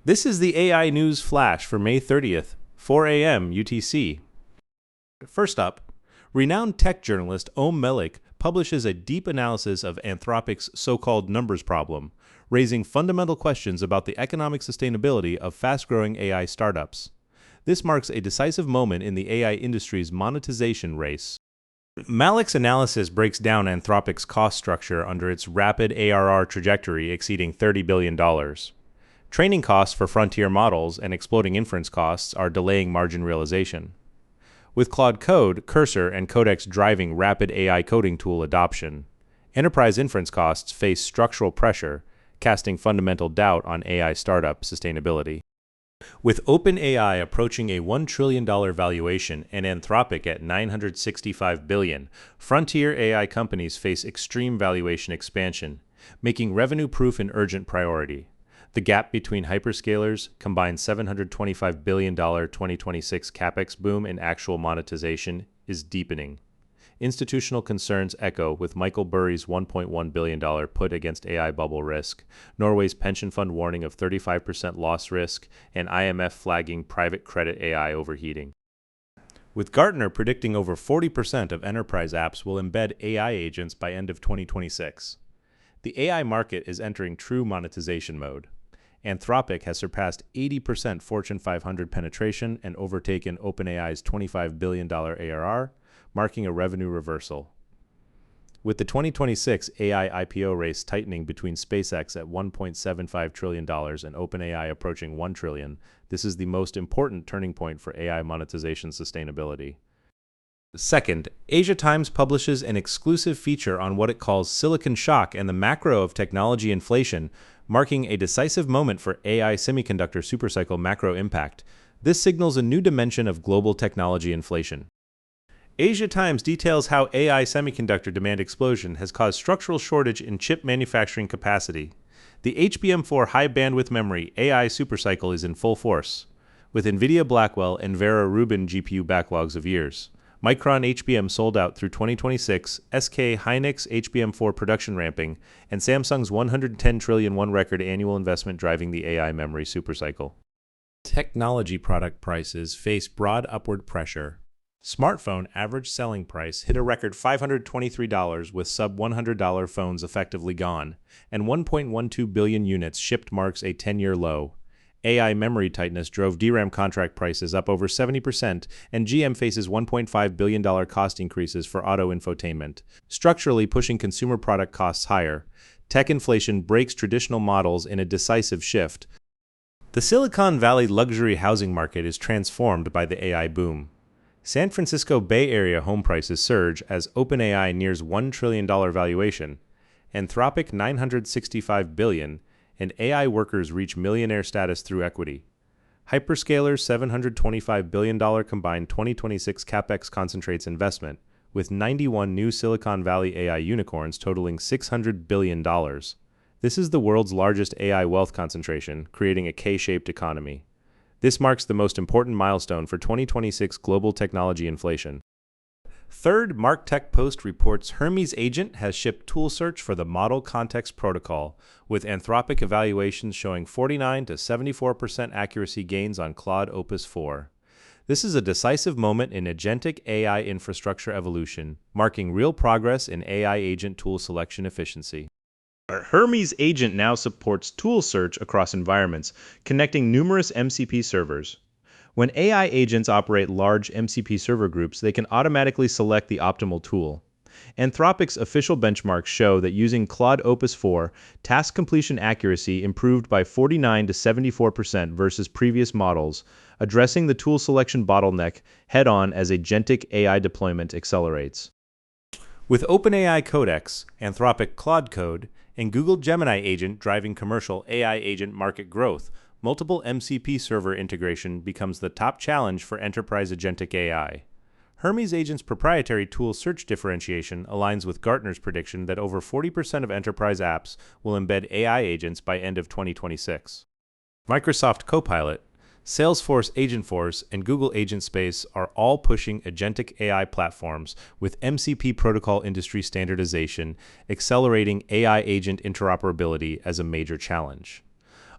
This is the AI News Flash for May 30th, 4 a.m. UTC. First up, renowned tech journalist Malik publishes a deep analysis of Anthropic's so-called numbers problem, raising fundamental questions about the economic sustainability of fast-growing AI startups. This marks a decisive moment in the AI industry's monetization race. Malik's analysis breaks down Anthropic's cost structure under its rapid ARR trajectory exceeding $30 billion. Training costs for frontier models and exploding inference costs are delaying margin realization. With Claude Code, Cursor, and Codex driving rapid AI coding tool adoption, enterprise inference costs face structural pressure, casting fundamental doubt on AI startup sustainability. With OpenAI approaching a $1 trillion valuation and Anthropic at $965 billion, frontier AI companies face extreme valuation expansion, making revenue proof an urgent priority. The gap between hyperscalers, combined $725 billion 2026 capex boom and actual monetization, is deepening. Institutional concerns echo with Michael Burry's $1.1 billion put against AI bubble risk, Norway's pension fund warning of 35% loss risk, and IMF flagging private credit AI overheating. With Gartner predicting over 40% of enterprise apps will embed AI agents by end of 2026. The AI market is entering true monetization mode. Anthropic has surpassed 80% Fortune 500 penetration and overtaken OpenAI's $25 billion ARR, marking a revenue reversal. With the 2026 AI IPO race tightening between SpaceX at $1.75 trillion and OpenAI approaching $1 trillion, this is the most important turning point for AI monetization sustainability. Second, Asia Times publishes an exclusive feature on what it calls silicon shock and the macro of technology inflation, marking a decisive moment for AI semiconductor supercycle macro impact. This signals a new dimension of global technology inflation. Asia Times details how AI semiconductor demand explosion has caused structural shortage in chip manufacturing capacity. The HBM4 high-bandwidth memory AI supercycle is in full force, with NVIDIA Blackwell and Vera Rubin GPU backlogs of years. Micron HBM sold out through 2026, SK Hynix HBM4 production ramping, and Samsung's $110 trillion record annual investment driving the AI memory supercycle. Technology product prices face broad upward pressure. Smartphone average selling price hit a record $523 with sub-$100 phones effectively gone, and 1.12 billion units shipped marks a 10-year low. AI memory tightness drove DRAM contract prices up over 70%, and GM faces $1.5 billion cost increases for auto infotainment, structurally pushing consumer product costs higher. Tech inflation breaks traditional models in a decisive shift. The Silicon Valley luxury housing market is transformed by the AI boom. San Francisco Bay Area home prices surge as OpenAI nears $1 trillion valuation, Anthropic $965 billion, and AI workers reach millionaire status through equity. Hyperscaler's $725 billion combined 2026 capex concentrates investment, with 91 new Silicon Valley AI unicorns totaling $600 billion. This is the world's largest AI wealth concentration, creating a K-shaped economy. This marks the most important milestone for 2026 global technology inflation. Third, MarkTechPost reports Hermes Agent has shipped tool search for the Model Context Protocol, with Anthropic evaluations showing 49 to 74% accuracy gains on Claude Opus 4. This is a decisive moment in agentic AI infrastructure evolution, marking real progress in AI agent tool selection efficiency. Hermes Agent now supports tool search across environments, connecting numerous MCP servers. When AI agents operate large MCP server groups, they can automatically select the optimal tool. Anthropic's official benchmarks show that using Claude Opus 4, task completion accuracy improved by 49 to 74% versus previous models, addressing the tool selection bottleneck head-on as agentic AI deployment accelerates. With OpenAI Codex, Anthropic Claude Code, and Google Gemini Agent driving commercial AI agent market growth, multiple MCP server integration becomes the top challenge for enterprise agentic AI. Hermes Agent's proprietary tool search differentiation aligns with Gartner's prediction that over 40% of enterprise apps will embed AI agents by end of 2026. Microsoft Copilot, Salesforce Agentforce, and Google Agent Space are all pushing agentic AI platforms with MCP protocol industry standardization, accelerating AI agent interoperability as a major challenge.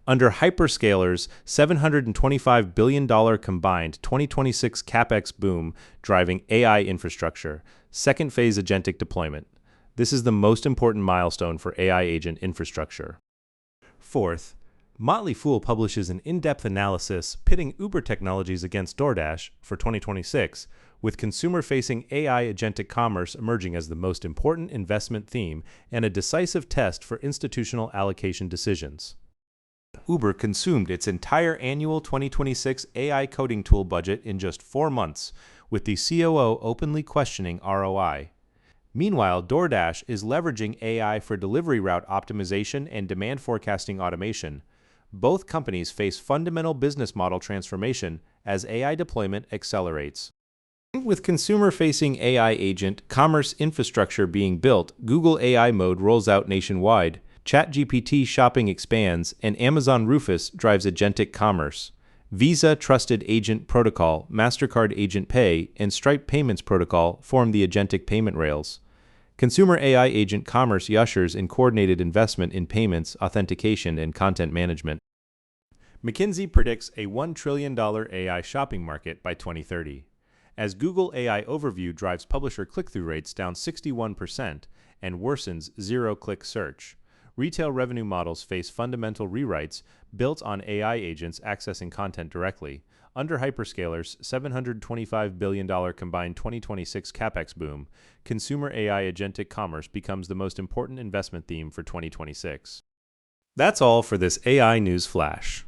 Under hyperscalers' $725 billion combined 2026 capex boom driving AI infrastructure, second phase agentic deployment. This is the most important milestone for AI agent infrastructure. Fourth, Motley Fool publishes an in-depth analysis pitting Uber technologies against DoorDash for 2026, with consumer-facing AI agentic commerce emerging as the most important investment theme and a decisive test for institutional allocation decisions. Uber consumed its entire annual 2026 AI coding tool budget in just 4 months, with the COO openly questioning ROI. Meanwhile, DoorDash is leveraging AI for delivery route optimization and demand forecasting automation. Both companies face fundamental business model transformation as AI deployment accelerates. With consumer-facing AI agent commerce infrastructure being built, Google AI Mode rolls out nationwide, ChatGPT shopping expands, and Amazon Rufus drives agentic commerce. Visa Trusted Agent Protocol, MasterCard Agent Pay, and Stripe Payments Protocol form the agentic payment rails. Consumer AI agent commerce ushers in coordinated investment in payments, authentication, and content management. McKinsey predicts a $1 trillion AI shopping market by 2030, as Google AI Overview drives publisher click-through rates down 61% and worsens zero-click search. Retail revenue models face fundamental rewrites built on AI agents accessing content directly. Under hyperscalers' $725 billion combined 2026 capex boom, consumer AI agentic commerce becomes the most important investment theme for 2026. That's all for this AI News Flash.